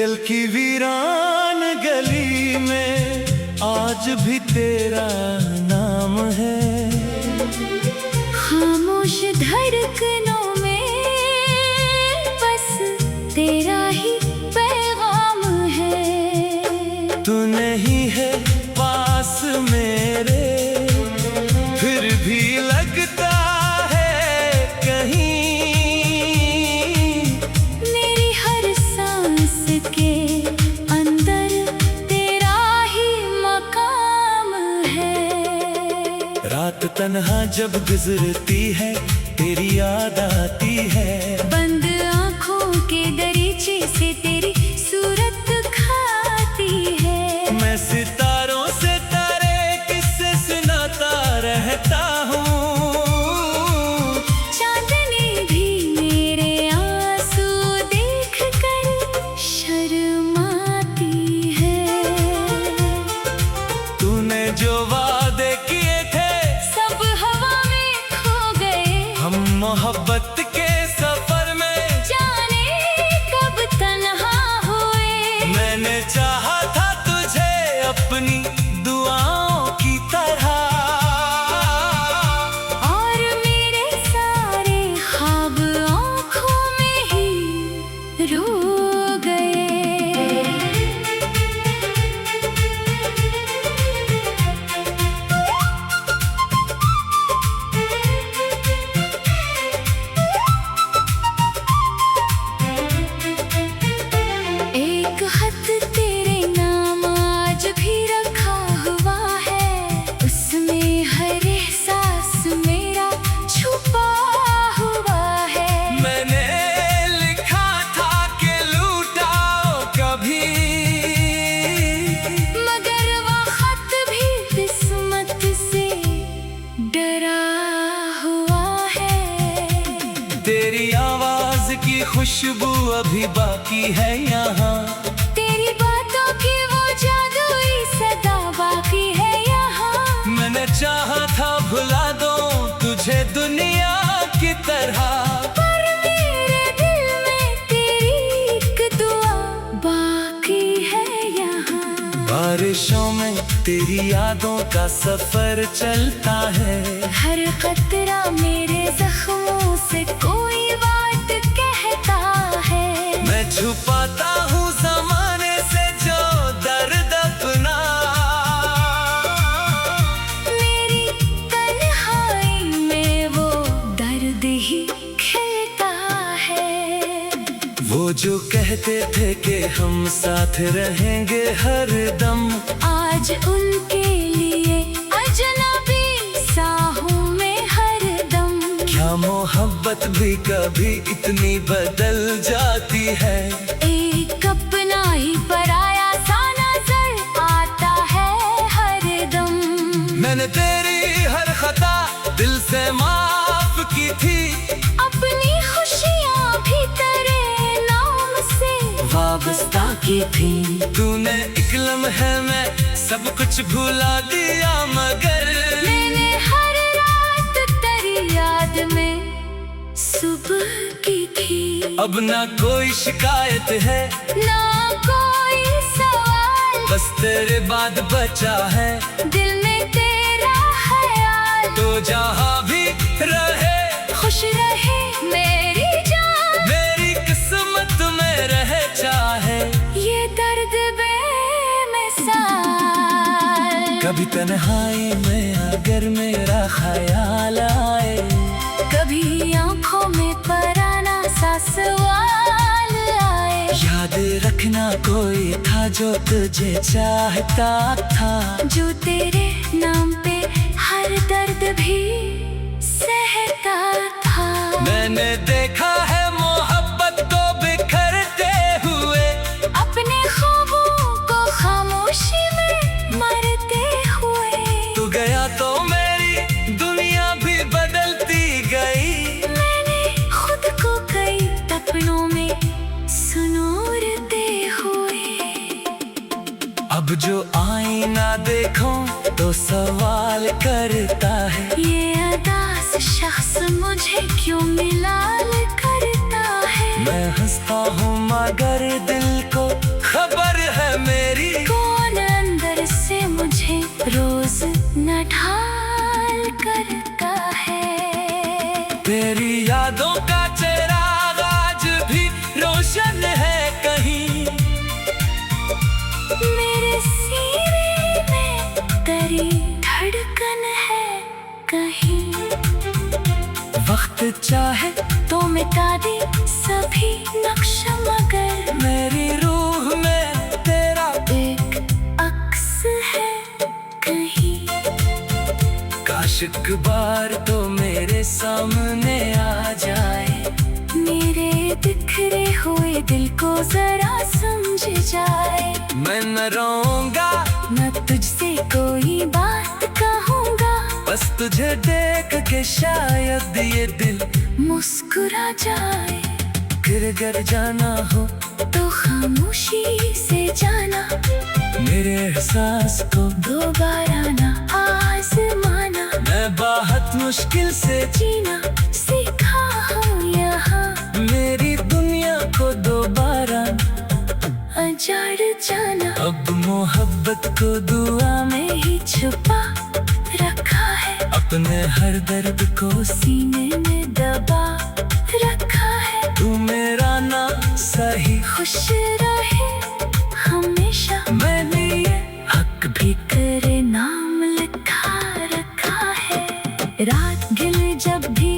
दिल की वीरान गली में आज भी तेरा नाम है। खामोश धड़कनों में बस तेरा ही पैगाम है। तू नहीं है पास मेरे फिर भी लगता है कहीं। मेरी हर सांस के अंदर तेरा ही मकाम है। रात तन्हा जब गुजरती है तेरी याद आती है। बंद आँखों के दरीचे से तेरी सूरत खाती है। मैं सितारों से तारे किस्से सुनाता रहता हूँ। चांदनी भी मेरे आंसू देख कर शर्माती है। तूने जो वादे किए थे सब हवा में खो गए। हम मोहब्बत के सफर में जाने कब तन्हा हुए। मैंने चाहा था तुझे अपनी दुआओं की तरह। और मेरे सारे ख्वाब आँखों में ही रो गए। एक खत तेरे नाम आज भी रखा हुआ है। उसमें हर एहसास मेरा छुपा हुआ है। मैंने लिखा था कि लूटाओ कभी मगर वो खत भी किस्मत से डरा हुआ है। तेरी आवाज की खुशबू अभी बाकी है यहाँ। तेरी बातों की वो जादुई सदा बाकी है यहाँ। मैंने चाहा था भुला दो तुझे दुनिया की तरह। पर मेरे दिल में तेरी एक दुआ बाकी है यहाँ। बारिशों में तेरी यादों का सफर चलता है। हर कतरा मेरे जख्मों से कोई बात कहता है। मैं छुपाता हूँ ज़माने से जो दर्द अपना। मेरी तन्हाई में वो दर्द ही खिलता है। वो जो कहते थे कि हम साथ रहेंगे हर दम। आज उनके लिए अजनबी सा हूँ मैं हर दम। क्या मोहब्बत भी कभी इतनी बदल जाती है। एक अपना ही पराया सा नजर आता है हर दम। मैंने तेरी हर खता दिल से माफ की थी। अपनी खुशियाँ भी तेरे नाम से वाबस्ता की थी। तूने एक लम्हे में सब कुछ भुला दिया मगर मैंने हर रात तेरी याद में सुबह की थी। अब ना कोई शिकायत है ना कोई सवाल। बस तेरे बाद बचा है दिल में तेरा ख्याल। तो जहाँ भी रहे खुश रहे मेरी जान। मेरी किस्मत में रहे चाहे ये दर्द बेमिसाल। कभी तन्हाई में अगर मेरा ख्याल आए। कभी आँखों में पराना सा सवाल आए। याद रखना कोई था जो तुझे चाहता था। जो तेरे नाम पे हर दर्द भी सहता था। मैंने देखा है मोहब्बत को बिखरते हुए। अपने ख्वाबों को खामोशी में मरते हुए। तू गया तो मेरी दुनिया भी बदलती गई। मैंने खुद को कई सपनों में सुनूरते हुए। अब जो आईना देखो तो सवाल करता है। ये अदास शख्स मुझे क्यों मिलाल करता है। मैं हंसता हूँ मगर दिल को ढाल करता है। तेरी यादों का चिराग आज भी रोशन है कहीं, मेरे सीने में तेरी धड़कन है कहीं। वक्त चाहे तो मिटा दे सभी नक्श मगर मेरी रूह में तेरा एक अक्स है कहीं। काश एक बार तो मेरे सामने आ जाए, मेरे बिखरे हुए दिल को जरा समझ जाए। मैं न रोऊंगा न तुझसे कोई बात कहूँगा, बस तुझे देख के शायद ये दिल मुस्कुरा जाए। गिर गर जाना हो तो खामोशी से जाना, मेरे एहसास को दोबारा ना आजमाना। मैं बहुत मुश्किल से जीना सीखा हूँ यहाँ, मेरी दुनिया को दोबारा अजाड़ जाना। अब मोहब्बत को दुआ में ही छुपा रखा है, अपने हर दर्द को सीने में दबा रखा है। तू मेरा ना सही खुश रहे हमेशा, मैंने ये हक भी तेरे नाम लिखा रखा है। रात गिल जब भी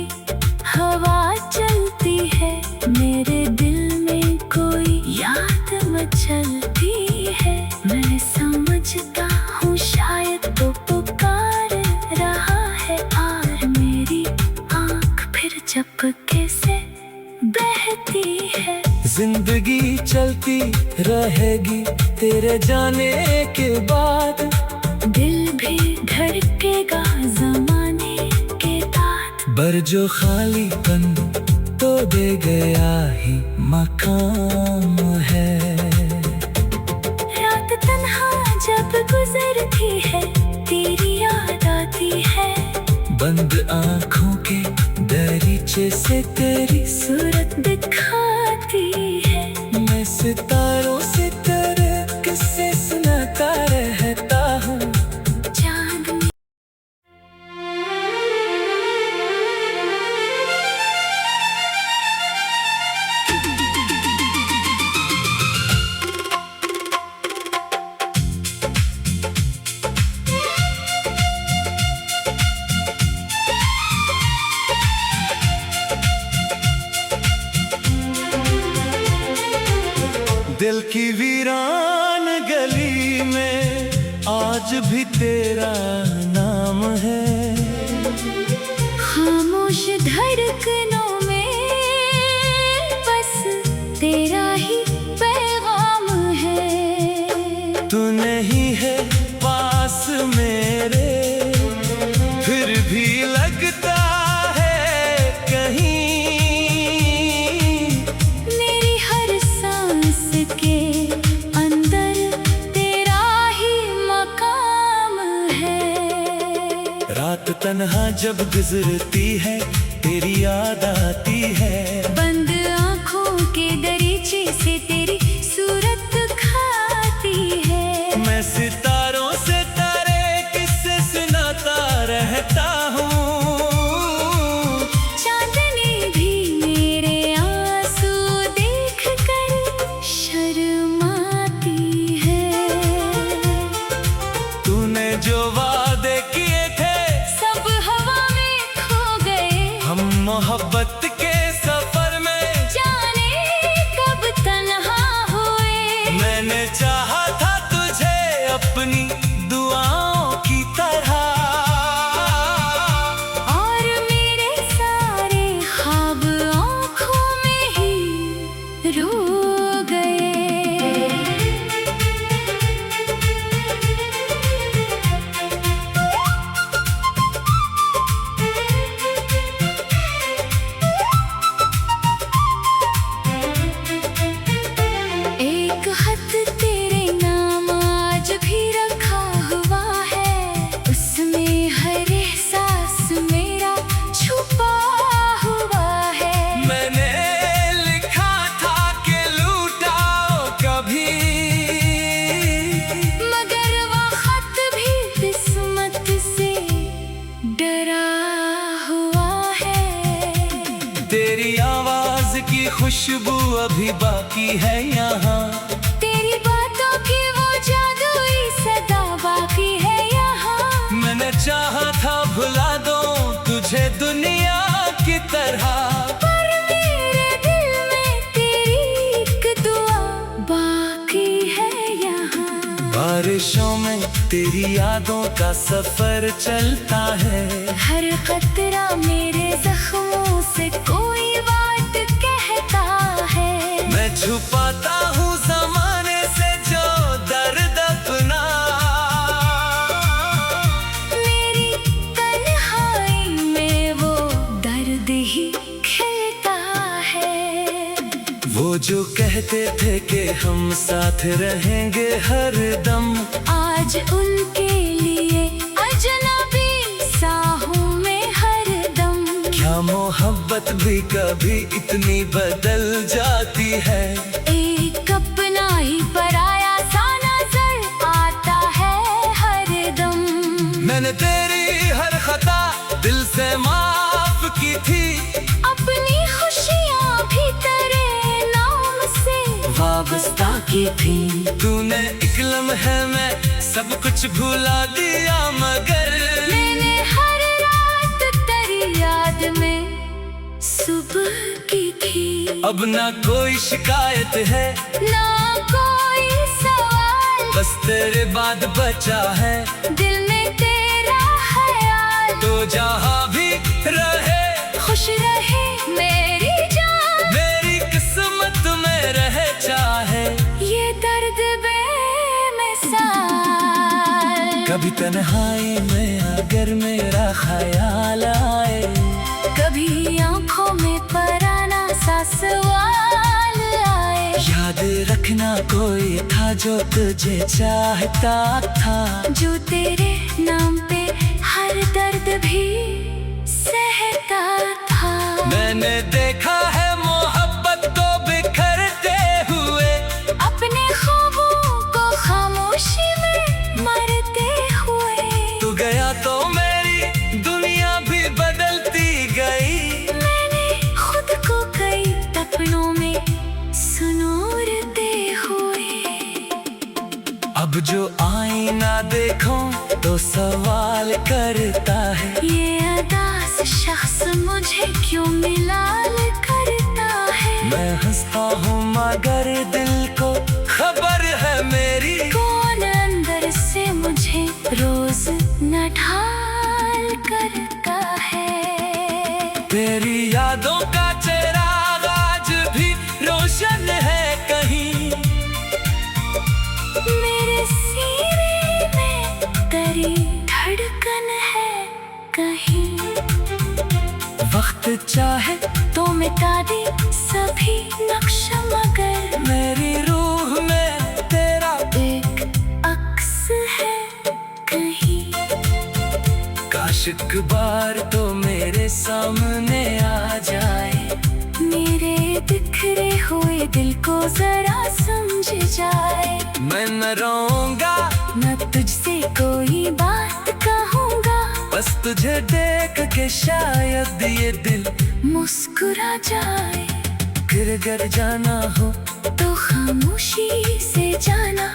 हवा चलती है, मेरे दिल में कोई याद मचलती है। मैं समझता हूँ शायद तो पुकार रहा है, और मेरी आँख फिर झपके से बहती है। जिंदगी चलती रहेगी तेरे जाने के बाद, दिल भी धड़केगा जमाने के साथ। बर जो खालीपन तो दे गया ही मकाम है। रात तन्हा जब गुजरती है, तेरी याद आती है। बंद आँखों के दरीचे से तेरी सूरत दिखाती है। मैं सितारों से तेरे किस्से सुनाता रहता हूँ। चांद दिल की वीरान गली में आज भी तेरा नाम है। खामोश धड़कनों में बस तेरा ही पैगाम है। तू नहीं है पास मेरे, फिर भी लगता है कहीं। मेरी हर सांस के अंदर तेरा ही मकाम है। रात तन्हा जब गुजरती है, तेरी याद आती है। बंद आँखों के दरीचे से तेरी सूरत खाती है। मैं सितारों से तारे किस्से सुनाता रहता हूँ। चांदनी भी मेरे आंसू देख कर शर्माती है। तूने जो वादे किए थे सब हवा में खो गए, हम मोहब्बत के सफर में जाने कब तन्हा हुए। मैंने चाहा था तुझे अपनी दुआओं की तरह, खुशबू अभी बाकी है यहाँ। तेरी बातों की वो जादुई सदा बाकी है यहाँ। मैंने चाहा था भुला दूं तुझे दुनिया की तरह, पर मेरे दिल में तेरी एक दुआ बाकी है यहाँ। बारिशों में तेरी यादों का सफर चलता है। हर कतरा मेरे जख्मों से कोई बात कहता है। मैं छुपाता हूँ ज़माने से जो दर्द अपना, मेरी तन्हाई में वो दर्द ही खिलता है। वो जो कहते थे कि हम साथ रहेंगे हर दम, आज उनके लिए अजनबी सा हूँ मैं हर दम। क्या मोहब्बत भी कभी इतनी बदल जाती है। एक अपना ही पराया सा नजर आता है हर दम। मैंने तेरी हर खता दिल से माफ की थी, अपनी खुशियाँ भी तेरे नाम से वाबस्ता की थी। तूने एक लम्हे में सब कुछ भुला दिया, मगर मैंने हर रात तेरी याद में सुबह की थी। अब ना कोई शिकायत है ना कोई सवाल, बस तेरे बाद बचा है दिल में तेरा ख्याल। तो जहाँ भी रहे खुश रहे मेरी जान, मेरी किस्मत में रहे चाहे ये दर्द बेमिसाल। कभी तन्हाई में अगर मेरा ख्याल आए, कभी आंखों में पराना सा सवाल आए। याद रखना कोई था जो तुझे चाहता था, जो तेरे नाम पे हर दर्द भी सहता था। मैंने देखा है मोहब्बत को बिखरते हुए, अपने ख्वाबों को खामोशी में मरते हुए। तू गया तो मेरी दुनिया भी बदलती गई। मैंने खुद को कई सपनों में सुनूरते हुए। अब जो आईना देखो तो सवाल करता है, ये अदास शख्स मुझे क्यों मिलाल करता है। मैं हंसता हूँ मगर दिल को खबर है मेरी, कौन अंदर से मुझे रोज न ढाल करता है। तेरी यादों का चिराग आज भी रोशन है कहीं, मेरे सीने में तेरी धड़कन है कहीं। वक्त चाहे तो मिटा दे सभी नक्श, मगर मेरी रूह में तेरा एक अक्स है कहीं। काश एक बार तो मेरे सामने आ जाए, मेरे बिखरे हुए दिल को जरा समझ जाए। मैं न रोऊंगा न तुझसे कोई बात कहूँगा, बस तुझे देख के शायद ये दिल मुस्कुरा जाए। गिर जाना हो तो खामोशी से जाना,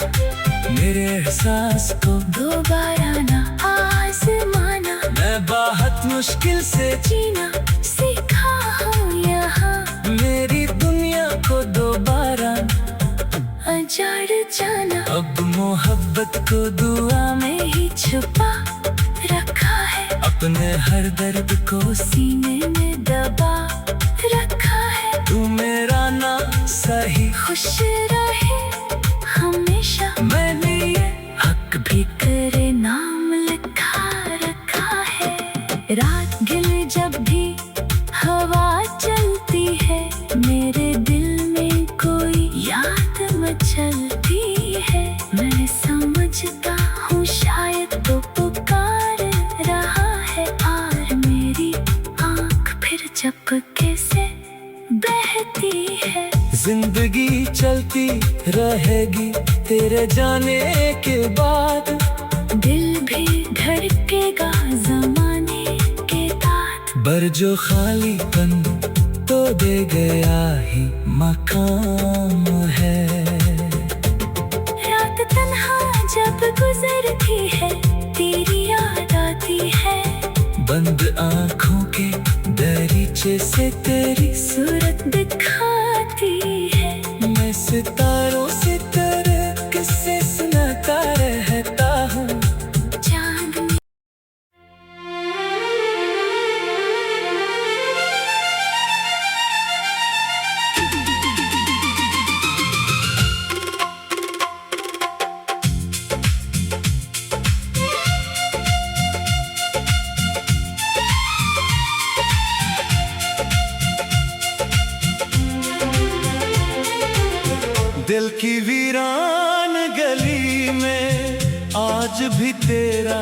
मेरे एहसास को दोबारा ना आजमाना। मैं बहुत मुश्किल से जीना सीखा हूँ यहाँ, मेरी दुनिया को दोबारा अजाड़ जाना। अब मोहब्बत को दुआ में ही छुपा रखा है, अपने हर दर्द को सीने में दबा रखा है। तू मेरा ना सही खुश रहे हमेशा, मैंने ये हक भी तेरे नाम लिखा रखा है। रात गिल जब भी हवा चलती है, मेरे दिल में कोई याद मचलती है। मैं समझता हूँ शायद तो पुकार रहा है, और मेरी आँख फिर झपके से बहती है। जिंदगी चलती रहेगी तेरे जाने के बाद, दिल भी धड़केगा जमाने के साथ। बर जो खालीपन तो दे गया ही मकाम है। रात तन्हा जब गुजरती है तेरी याद आती है। बंद आँखों के दरीचे से तेरी सूरत दिखाती है। मैं सितारों से तेरे किस्से सुनाता रहता हूँ। चांद में दिल की वीरान गली में आज भी तेरा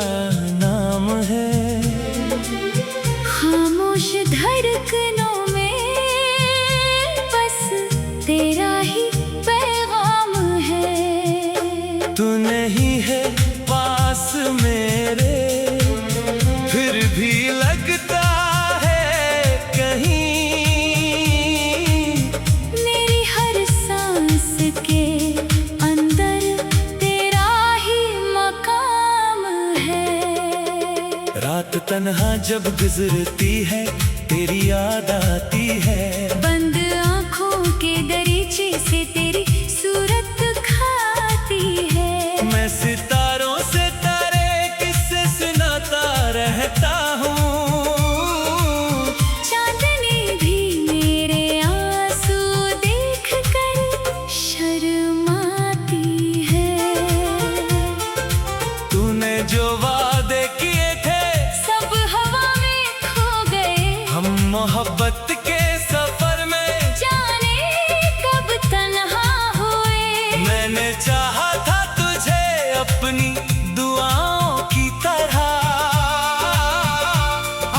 नाम है। खामोश धड़कनों में बस तेरा ही पैगाम है। तू नहीं है पास मेरे फिर भी लगता है कहीं। मेरी हर सांस के अंदर तेरा ही मकाम है। रात तन्हा जब गुजरती है तेरी याद आती है। बंद आँखों के दरीचे से तेरी सूरत खाती है। मैं सितारों से तारे किस्से सुनाता रहता हूँ। चांदनी भी मेरे आंसू देख कर शर्माती है। तूने जो वादे किए थे सब हवा में खो गए। हम मोहब्बत के सफर में जाने कब तन्हा हुए। मैंने चाहा था तुझे अपनी दुआओं की तरह।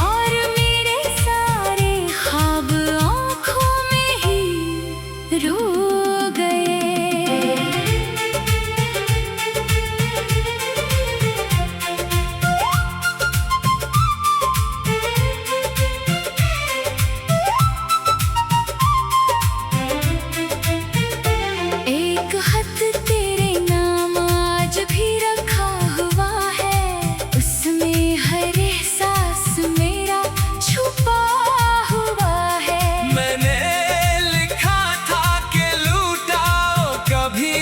और मेरे सारे ख्वाब आँखों में ही रो गए। एक खत तेरे नाम आज भी रखा हुआ है। उसमें हर एहसास मेरा छुपा हुआ है। मैंने लिखा था कि लूटाओ कभी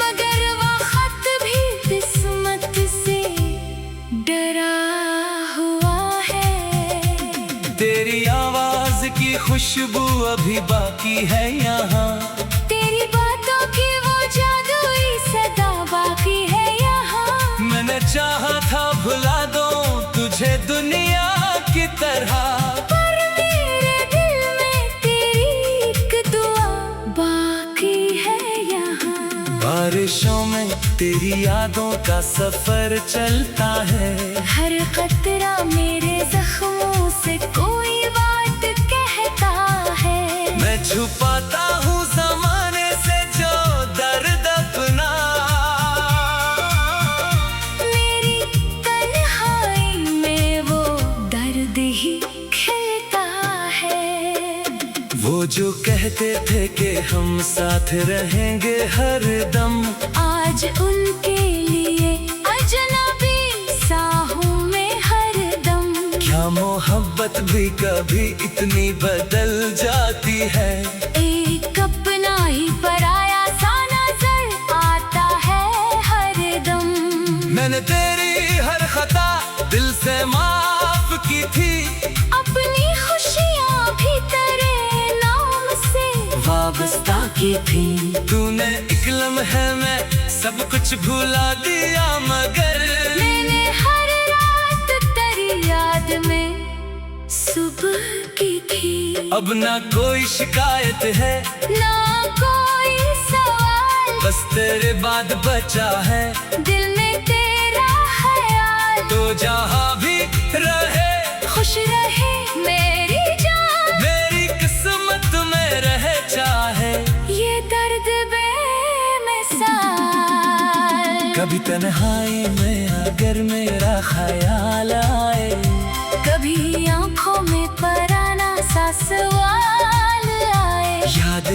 मगर वो खत भी किस्मत से डरा हुआ है। तेरी आवाज की खुशबू अभी बाकी है यहाँ। तेरी बातों की वो जादुई सदा बाकी है यहाँ। मैंने चाहा था भुला दो तुझे दुनिया की तरह। पर मेरे दिल में तेरी एक दुआ बाकी है यहाँ। बारिशों में तेरी यादों का सफर चलता है। हर कतरा मेरे जख्मों से कोई बात कहता है। मैं छुपाता हूँ ज़माने से जो दर्द अपना। मेरी तन्हाई में वो दर्द ही खिलता है। वो जो कहते थे कि हम साथ रहेंगे हर दम। आज उनके लिए अजनबी सा हूँ मैं हर दम। क्या मोहब्बत भी कभी इतनी बदल जाती है। एक अपना ही पराया सा नजर आता है हर दम। मैंने तेरी हर खता दिल से माफ की थी। अपनी खुशियाँ भी तेरे नाम से वाबस्ता की थी। तूने एक लम्हे में सब कुछ भुला दिया मगर मैंने हर रात तेरी याद में सुबह की थी। अब ना कोई शिकायत है ना कोई सवाल। बस तेरे बाद बचा है दिल में तेरा ख्याल। तो जहाँ भी रहे खुश रहे मेरी जान। मेरी किस्मत में रहे चाहे ये दर्द बेमिसाल। कभी तन्हाई में अगर मेरा ख्याल आए। कभी आंखों में पराना सवाल आए। याद